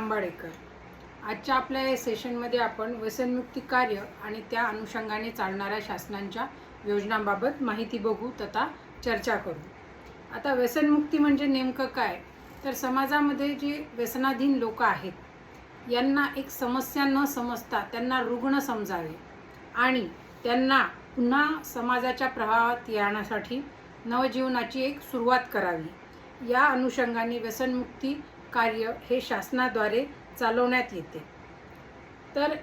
आंबाडेकर। आजच्या आपल्या या सेशनमध्ये आपण व्यसनमुक्ती कार्य आणि त्या अनुषंगाने चालणाऱ्या शासनांच्या योजनांबाबत माहिती बघू तथा चर्चा करू। आता व्यसनमुक्ती म्हणजे नेमकं काय, तर समाजामध्ये जे व्यसनाधीन लोक आहेत यांना एक समस्या न समजता त्यांना रुग्ण समजावे आणि त्यांना पुन्हा समाजाच्या प्रवाहात येण्यासाठी नवजीवनाची एक सुरुवात करावी, या अनुषंगाने व्यसनमुक्ती कार्य हे शासनाद्वारे चालवण्यात येते। तर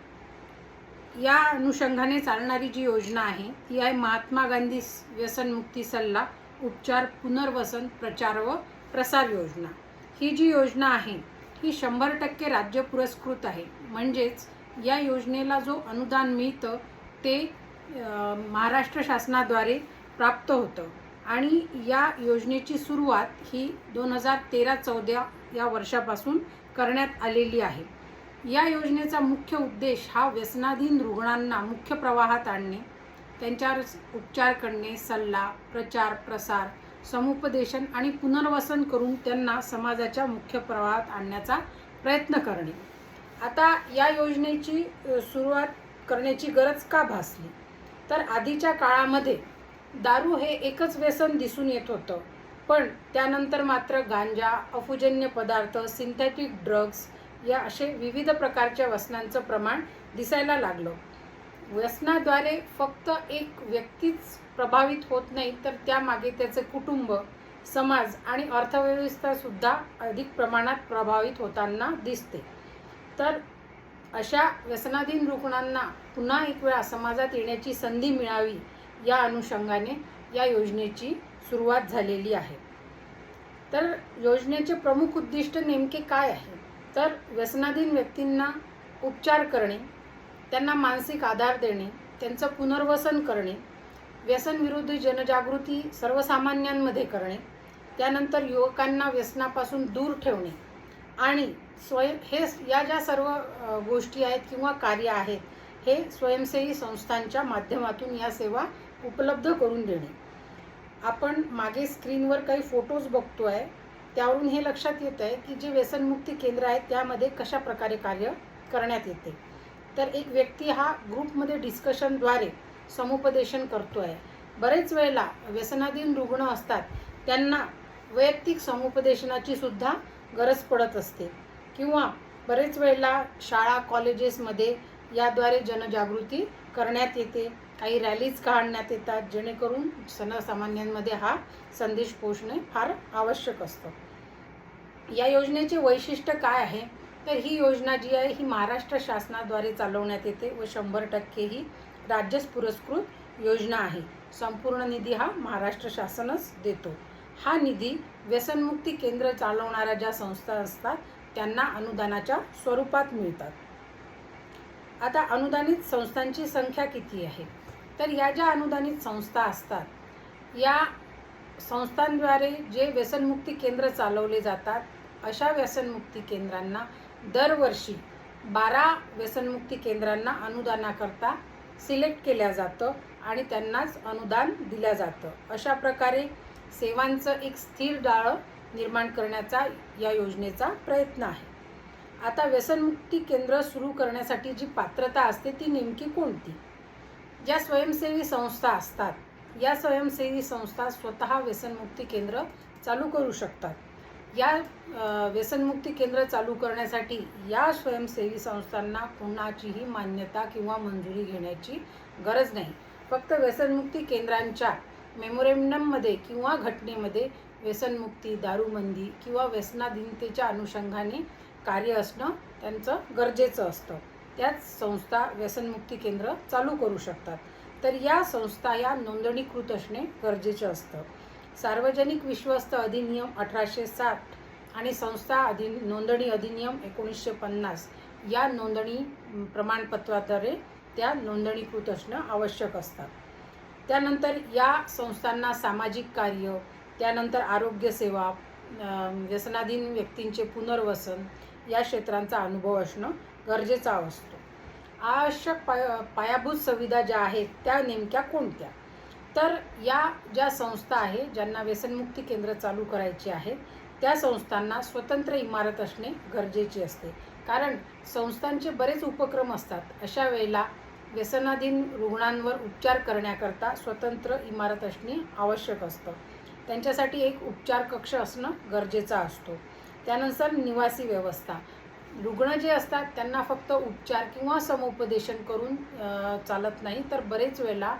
या अनुषंगाने चालणारी जी योजना आहे ती आहे महात्मा गांधी व्यसनमुक्ती सल्ला, उपचार, पुनर्वसन, प्रचार व प्रसार योजना। ही जी योजना आहे ही 100% राज्य पुरस्कृत आहे। म्हणजेच या योजनेला जो अनुदान मिळतं ते महाराष्ट्र शासनाद्वारे प्राप्त होतं आणि या योजनेची सुरुवात ही 2013-14 या वर्षापासून करण्यात आलेली आहे। या योजनेचा मुख्य उद्देश हा व्यसनाधीन रुग्णांना मुख्य प्रवाहात आणणे, त्यांच्यावर उपचार करणे, सल्ला, प्रचार, प्रसार, समुपदेशन आणि पुनर्वसन करून त्यांना समाजाच्या मुख्य प्रवाहात आणण्याचा प्रयत्न करणे। आता या योजनेची सुरुवात करण्याची गरज का भासली, तर आधीच्या काळामध्ये दारू हे एकच व्यसन दिसून येत होतं, पण त्यानंतर मात्र गांजा, अफूजन्य पदार्थ, सिंथेटिक ड्रग्स या असे विविध प्रकारच्या व्यसनांचं प्रमाण दिसायला लागलं। व्यसनाद्वारे फक्त एक व्यक्तीच प्रभावित होत नाही, तर त्यामागे त्याचे कुटुंब, समाज आणि अर्थव्यवस्था सुद्धा अधिक प्रमाणात प्रभावित होताना दिसते। तर अशा व्यसनाधीन रुग्णांना पुन्हा एक वेळा समाजात येण्याची संधी मिळावी, या अनुषंगाने या योजनेची सुरुवात झालेली आहे। तर योजनेचे प्रमुख उद्दिष्ट नेमके काय आहे, तर व्यसनाधीन व्यक्तींना उपचार करणे, त्यांना मानसिक आधार देणे, त्यांचं पुनर्वसन करणे, व्यसनविरोधी जनजागृती सर्वसामान्यांमध्ये करणे, त्यानंतर युवकांना व्यसनापासून दूर ठेवणे आणि या ज्या सर्व गोष्टी आहेत किंवा कार्य आहेत हे स्वयंसेवी संस्थांच्या माध्यमातून या सेवा उपलब्ध करून देणे। आपण मागे स्क्रीनवर काही फोटोज बघतोय, त्यावरून हे लक्षात येत आहे की जे व्यसनमुक्ती केंद्र आहेत त्यामध्ये कशा प्रकारे कार्य करण्यात येते। तर एक व्यक्ती हा ग्रुपमध्ये डिस्कशनद्वारे समुपदेशन करतोय। बरेच वेळेला व्यसनाधीन रुग्ण असतात त्यांना वैयक्तिक समुपदेशनाची सुद्धा गरज पडत असते किंवा बरेच वेळेला शाळा कॉलेजेसमध्ये याद्वारे जनजागृती करण्यात येते, काही रॅलीज काढण्यात येतात जेणेकरून सर्वसामान्यांमध्ये हा संदेश पोहोचणे फार आवश्यक असतं। या योजनेचे वैशिष्ट्य काय आहे, तर ही योजना जी आहे ही महाराष्ट्र शासनाद्वारे चालवण्यात येते व 100% ही राज्य पुरस्कृत योजना आहे। संपूर्ण निधी हा महाराष्ट्र शासनच देतो। हा निधी व्यसनमुक्ती केंद्र चालवणाऱ्या ज्या संस्था असतात त्यांना अनुदानाच्या स्वरूपात मिळतात। आता अनुदानित संस्थांची संख्या किती आहे, तर या ज्या अनुदानित संस्था असतात या संस्थांद्वारे जे व्यसनमुक्ती केंद्र चालवले जातात, अशा व्यसनमुक्ती केंद्रांना दरवर्षी 12 व्यसनमुक्ती केंद्रांना अनुदानाकरता सिलेक्ट केल्या जातं आणि त्यांनाच अनुदान दिल्या जातं। अशा प्रकारे सेवांचं एक स्थिर जाळं निर्माण करण्याचा या योजनेचा प्रयत्न आहे। आता व्यसनमुक्ती केंद्र सुरू करण्यासाठी जी पात्रता असते ती नेमकी कोणती, ज्या स्वयंसेवी संस्था असतात या स्वयंसेवी संस्था स्वतः व्यसनमुक्ती केंद्र चालू करू शकतात। या व्यसनमुक्ती केंद्र चालू करण्यासाठी या स्वयंसेवी संस्थांना कोणाचीही मान्यता किंवा मंजुरी घेण्याची गरज नाही। फक्त व्यसनमुक्ती केंद्रांच्या मेमोरेंडममध्ये किंवा घटनेमध्ये व्यसनमुक्ती, दारूबंदी किंवा व्यसनाधीनतेच्या अनुषंगाने कार्य असणं त्यांचं गरजेचं असतं, त्याच संस्था व्यसनमुक्ती केंद्र चालू करू शकतात। तर या संस्था या नोंदणीकृत असणे गरजेचे असतं। सार्वजनिक विश्वस्त अधिनियम 1860 आणि संस्था नोंदणी अधिनियम 1950 या नोंदणी प्रमाणपत्राद्वारे त्या नोंदणीकृत असणं आवश्यक असतं। त्यानंतर या संस्थांना सामाजिक कार्य, त्यानंतर आरोग्य सेवा, व्यसनाधीन व्यक्तींचे पुनर्वसन या क्षेत्रांचा अनुभव असणं गरजेचा असतो। आवश्यक पायाभूत सुविधा ज्या आहेत त्या नेमक्या कोणत्या, तर या ज्या संस्था आहे ज्यांना व्यसनमुक्ती केंद्र चालू करायचे आहेत त्या संस्थांना स्वतंत्र इमारत असणे गरजेचे असते। कारण संस्थांचे बरेच उपक्रम असतात. अशा वेळेला व्यसनाधीन रुग्णांवर उपचार करण्याकरता स्वतंत्र इमारत असणे आवश्यक असतं. त्यांच्यासाठी एक उपचार कक्ष असणं गरजेचा असतो. त्यानंतर निवासी व्यवस्था. रुग्ण जे असतात त्यांना फक्त उपचार किंवा समुपदेशन करून चालत नाही, तर बरेच वेळेला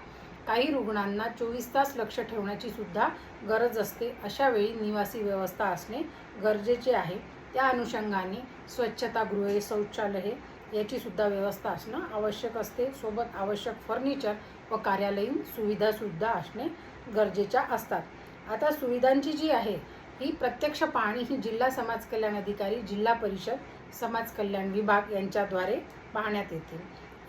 काही रुग्णांना 24 तास लक्ष ठेवण्याची सुद्धा गरज असते. अशा वेळी निवासी व्यवस्था असणे गरजेचे आहे. त्या अनुषंगाने स्वच्छतागृहे, शौचालये याची सुद्धा व्यवस्था असणं आवश्यक असते. सोबत आवश्यक फर्निचर व कार्यालयीन सुविधासुद्धा असणे गरजेच्या असतात. आता सुविधांची जी आहे ही प्रत्यक्ष पाहणी ही जिल्हा समाज कल्याण अधिकारी, जिल्हा परिषद, समाज कल्याण विभाग यांच्याद्वारे पाहण्यात येते.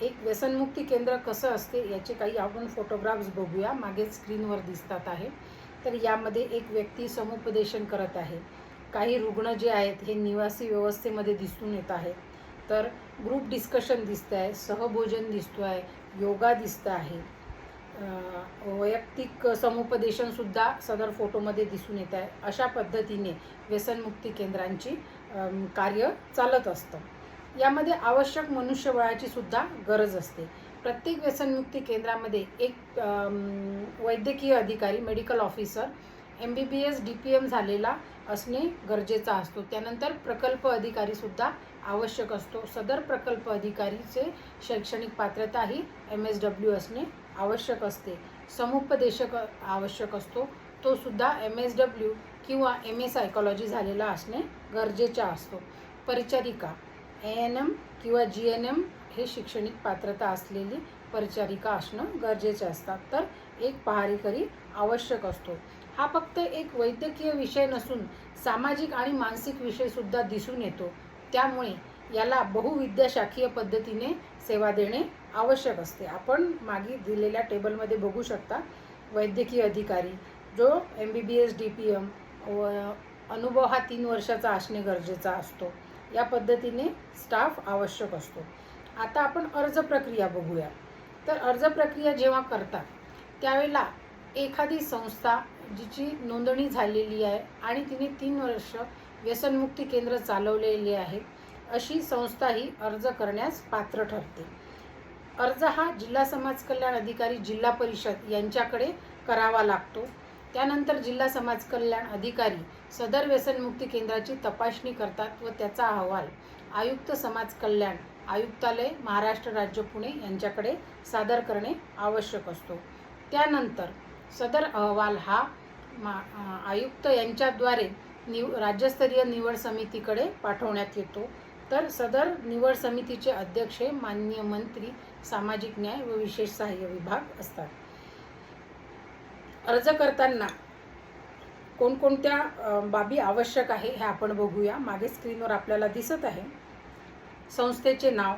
एक व्यसनमुक्ती केंद्र कसं असते याचे काही आपण फोटोग्राफ्स बघूया. मागे स्क्रीनवर दिसतात आहे. तर यामध्ये एक व्यक्ती समुपदेशन करत आहे. काही रुग्ण जे आहेत हे निवासी व्यवस्थेमध्ये दिसून येत आहेत. तर ग्रुप डिस्कशन दिसतं आहे, सहभोजन दिसतो आहे, योगा दिसतं आहे, वैयक्तिक समुपदेशनसुद्धा सदर फोटोमध्ये दिसून येत आहे. अशा पद्धतीने व्यसनमुक्ती केंद्रांची कार्य चालत असतं. यामध्ये आवश्यक मनुष्यबळाची सुद्धा गरज असते. प्रत्येक व्यसनमुक्ती केंद्रामध्ये एक वैद्यकीय अधिकारी, मेडिकल ऑफिसर, MBBS DPM झालेला असणे गरजेचा असतो. त्यानंतर प्रकल्प अधिकारीसुद्धा आवश्यक असतो. सदर प्रकल्प अधिकारीचे शैक्षणिक पात्रता ही MSW असणे आवश्यक असते. समुपदेशक आवश्यक असतो, तो सुद्धा MSW किंवा MA सायकॉलॉजी झालेला असणे गरजेचा असतो. परिचारिका ANM किंवा GNM हे शैक्षणिक पात्रता असलेली परिचारिका असणं गरजेचे असतात. तर एक पहारेकरी आवश्यक असतो. हा फक्त एक वैद्यकीय विषय नसून सामाजिक आणि मानसिक विषयसुद्धा दिसून येतो. त्यामुळे याला बहुविद्याशाखीय पद्धतीने सेवा देणे आवश्यक असते. आपण मागे दिलेल्या टेबलमध्ये बघू शकता. वैद्यकीय अधिकारी जो MBBS DPM व अनुभव हा 3 वर्षाचा असणे गरजेचा असतो. या पद्धतीने स्टाफ आवश्यक असतो. आता आपण अर्ज प्रक्रिया बघूया. तर अर्ज प्रक्रिया जेव्हा करतात त्यावेळेला एखादी संस्था जिची नोंदणी झालेली आहे आणि तिने 3 वर्ष व्यसनमुक्ती केंद्र चालवलेले आहे, अशी संस्था ही अर्ज करण्यास पात्र ठरते. अर्ज हा जिल्हा समाज कल्याण अधिकारी, जिल्हा परिषद यांच्याकडे करावा लागतो. त्यानंतर जिल्हा समाज कल्याण अधिकारी सदर व्यसनमुक्ती केंद्राची तपासणी करतात व त्याचा अहवाल आयुक्त समाज कल्याण आयुक्तालय, महाराष्ट्र राज्य, पुणे यांच्याकडे सादर करणे आवश्यक असतो. त्यानंतर सदर अहवाल हा आयुक्त यांच्याद्वारे राज्यस्तरीय निवड समितीकडे पाठवण्यात येतो. तर सदर निवड समितीचे अध्यक्ष हे माननीय मंत्री, सामाजिक न्याय व विशेष सहाय्य विभाग असतात. अर्ज करताना कोणकोणत्या बाबी आवश्यक आहे हे आपण बघूया. मागे स्क्रीनवर आपल्याला दिसत आहे. संस्थेचे नाव,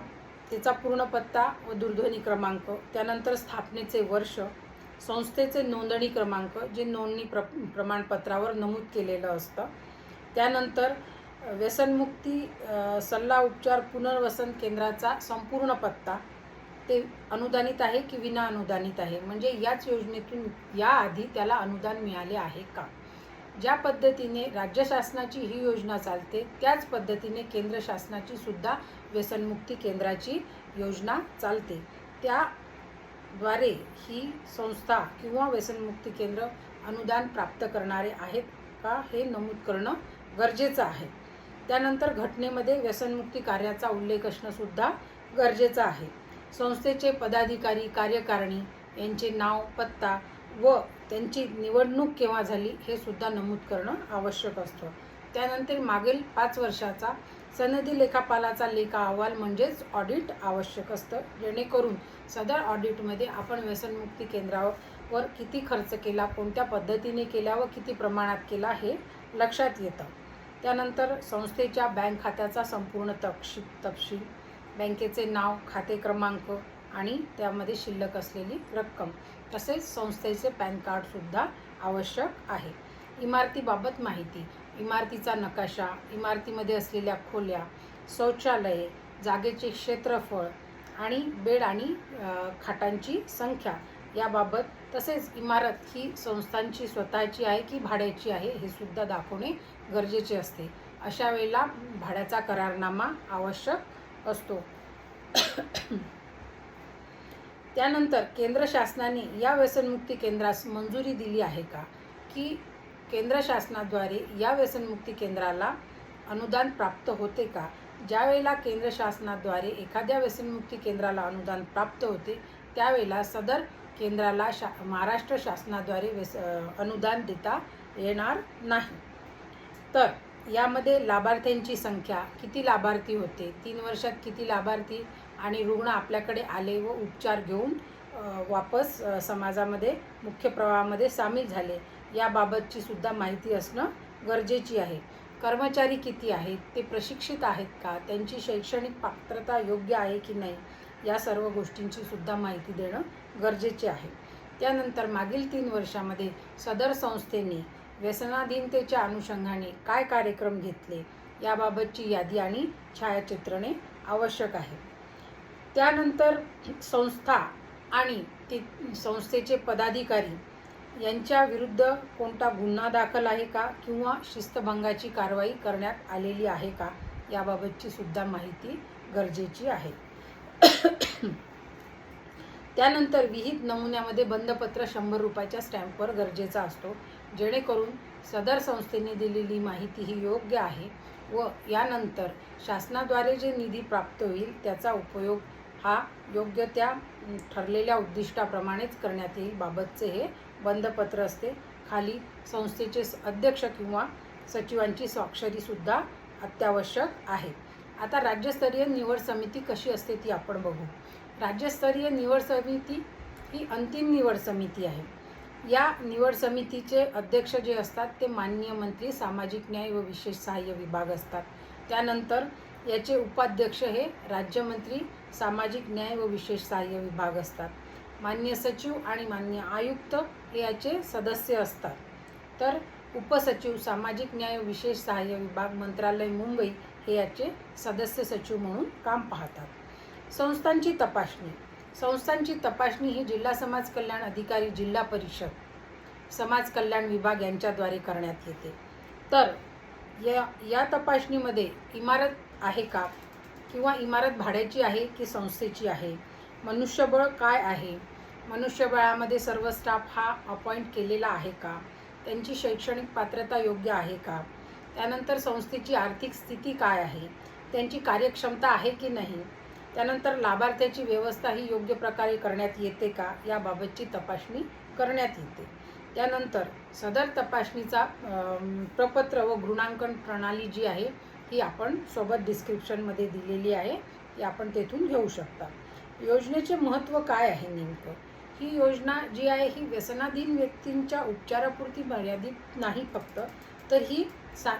तिचा पूर्ण पत्ता व दूरध्वनी क्रमांक, त्यानंतर स्थापनेचे वर्ष, संस्थेचे नोंदणी क्रमांक जे नोंदणी प्रमाणपत्रावर नमूद केलेलं असतं. त्यानंतर व्यसनमुक्ती सल्ला उपचार पुनर्वसन केंद्राचा संपूर्ण पत्ता, ते अनुदानित आहे की विना अनुदानित आहे, म्हणजे याच योजनेतून याआधी त्याला अनुदान मिळाले आहे का. ज्या पद्धतीने राज्य शासनाची ही योजना चालते त्याच पद्धतीने केंद्र शासनाची सुद्धा व्यसनमुक्ती केंद्राची योजना चालते. त्याद्वारे ही संस्था किंवा व्यसनमुक्ती केंद्र अनुदान प्राप्त करणारे आहेत का हे नमूद करणं गरजेचं आहे. त्यानंतर घटनेमध्ये व्यसनमुक्ती कार्याचा उल्लेख असणं सुद्धा गरजेचं आहे. संस्थेचे पदाधिकारी, कार्यकारिणी यांचे नाव, पत्ता व त्यांची निवडणूक केव्हा झाली हे सुद्धा नमूद करणं आवश्यक असतं. त्यानंतर मागील 5 वर्षाचा सनदी लेखापालाचा लेखा अहवाल म्हणजेच ऑडिट आवश्यक असतं, जेणेकरून सदर ऑडिटमध्ये आपण व्यसनमुक्ती केंद्रावर किती खर्च केला, कोणत्या पद्धतीने केला व किती प्रमाणात केला हे लक्षात येतं. त्यानंतर संस्थेच्या बँक खात्याचा संपूर्ण तपशील, बँकेचे नाव, खाते क्रमांक आणि त्यामध्ये शिल्लक असलेली रक्कम, तसेच संस्थेचे पॅन कार्डसुद्धा आवश्यक आहे. इमारतीबाबत माहिती, इमारतीचा नकाशा, इमारतीमध्ये असलेल्या खोल्या, शौचालये, जागेचे क्षेत्रफळ आणि बेड आणि खाटांची संख्या याबाबत, तसेच इमारत ही संस्थांची स्वतःची आहे की भाड्याची आहे हे सुद्धा दाखवणे गरजेचे असते. अशा वेळेला भाड्याचा करारनामा आवश्यक असतो. त्यानंतर केंद्र शासनाने या व्यसनमुक्ती केंद्रास मंजुरी दिली आहे का, की केंद्र शासनाद्वारे या व्यसनमुक्ती केंद्राला अनुदान प्राप्त होते का. ज्या वेळेला केंद्र शासनाद्वारे एखाद्या व्यसनमुक्ती केंद्राला अनुदान प्राप्त होते त्यावेळेला सदर केंद्राला महाराष्ट्र शासनाद्वारे अनुदान देता येणार नाही. तर यामध्ये लाभार्थ्यांची संख्या, किती लाभार्थी होते, 3 वर्षात किती लाभार्थी आणि रुग्ण आपल्याकडे आले व उपचार घेऊन वापस समाजामध्ये मुख्य प्रवाहामध्ये सामील झाले याबाबतची सुद्धा माहिती असणं गरजेची आहे. कर्मचारी किती आहेत, ते प्रशिक्षित आहेत का, त्यांची शैक्षणिक पात्रता योग्य आहे की नाही, या सर्व गोष्टींची सुद्धा माहिती देणं गरजेचे आहे. त्यानंतर मागील 3 वर्षामध्ये सदर संस्थेने व्यसनाधीनतेच्या अनुषंगाने काय कार्यक्रम घेतले याबाबतची यादी आणि छायाचित्रणे आवश्यक आहे. त्यानंतर संस्था आणि संस्थेचे पदाधिकारी यांच्या विरुद्ध कोणता गुन्हा दाखल आहे का किंवा शिस्तभंगाची कारवाई करण्यात आलेली आहे का याबाबतची सुद्धा माहिती गरजेची आहे. त्यानंतर विहित नमुन्यामध्ये बंधपत्र 100 रुपयाच्या स्टॅम्पवर गरजेचा असतो, जेणेकरून सदर संस्थेने दिलेली माहिती ही योग्य आहे व यानंतर शासनाद्वारे जे निधी प्राप्त होईल त्याचा उपयोग हा योग्य त्या ठरलेल्या उद्दिष्टाप्रमाणेच करण्यात येईल बाबतचे हे बंधपत्र असते. खाली संस्थेचे अध्यक्ष किंवा सचिवांची स्वाक्षरीसुद्धा अत्यावश्यक आहे. आता राज्यस्तरीय निवड समिती कशी असते ती आपण बघू. राज्यस्तरीय निवड समिती ही अंतिम निवड समिती आहे. या निवड समितीचे अध्यक्ष जे असतात ते माननीय मंत्री सामाजिक न्याय व विशेष सहाय्य विभाग असतात. त्यानंतर याचे उपाध्यक्ष हे राज्यमंत्री सामाजिक न्याय व विशेष सहाय्य विभाग असतात. माननीय सचिव आणि माननीय आयुक्त हे याचे सदस्य असतात. तर उपसचिव सामाजिक न्याय व विशेष सहाय्य विभाग मंत्रालय मुंबई हे याचे सदस्य सचिव म्हणून काम पाहतात. संस्थांची तपासणी. संस्थांची तपासणी ही जिल्हा समाज कल्याण अधिकारी, जिल्हा परिषद, समाज कल्याण विभाग यांच्याद्वारे करण्यात येते. तर या तपासणीमध्ये इमारत आहे का किंवा इमारत भाड्याची आहे की संस्थेची आहे, मनुष्यबळ काय आहे, मनुष्यबळामध्ये सर्व स्टाफ हा अपॉइंट केलेला आहे का, त्यांची शैक्षणिक पात्रता योग्य आहे का, त्यानंतर संस्थेची आर्थिक स्थिती काय आहे, त्यांची कार्यक्षमता आहे की नाही, त्यानंतर लाभार्थ्याची व्यवस्था ही योग्य प्रकारे करण्यात येते का याबाबतची तपासणी करण्यात येते. त्यानंतर सदर तपासणीचा प्रपत्र व गुणांकन प्रणाली जी आहे ही आपण सोबत डिस्क्रिप्शनमध्ये दिलेली आहे, ती आपण तेथून घेऊ शकता. योजनेचे महत्त्व काय आहे नेमकं. ही योजना जी आहे ही व्यसनाधीन व्यक्तींच्या उपचारापुरती मर्यादित नाही फक्त, तर ही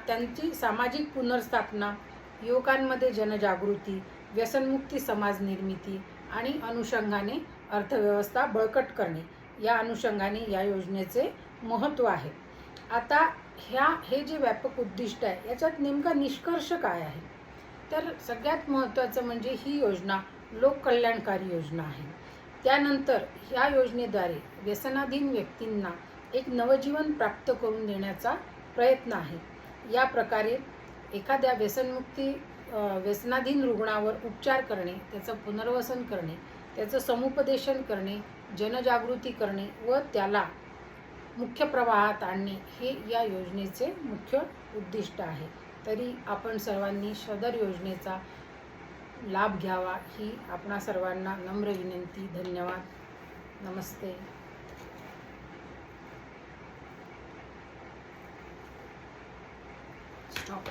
त्यांची सामाजिक पुनर्स्थापना, युवकांमध्ये जनजागृती, व्यसनमुक्ती समाज निर्मिती आणि अनुषंगाने अर्थव्यवस्था बळकट करणे या अनुषंगाने या योजनेचे महत्त्व आहे. आता हे जे व्यापक उद्दिष्ट आहे याच्यात नेमका निष्कर्ष काय आहे, तर सगळ्यात महत्त्वाचं म्हणजे ही योजना लोककल्याणकारी योजना आहे. त्यानंतर ह्या योजनेद्वारे व्यसनाधीन व्यक्तींना एक नवजीवन प्राप्त करून देण्याचा प्रयत्न आहे. या प्रकारे एखाद्या व्यसनाधीन रुग्णावर उपचार करणे, त्याचं पुनर्वसन करणे, त्याचं समुपदेशन करणे, जनजागृती करणे व त्याला मुख्य प्रवाहात आणणे हे या योजनेचे मुख्य उद्दिष्ट आहे. तरी आपण सर्वांनी सदर योजनेचा लाभ घ्यावा ही आपणा सर्वांना नम्र विनंती. धन्यवाद. नमस्ते. स्टॉप.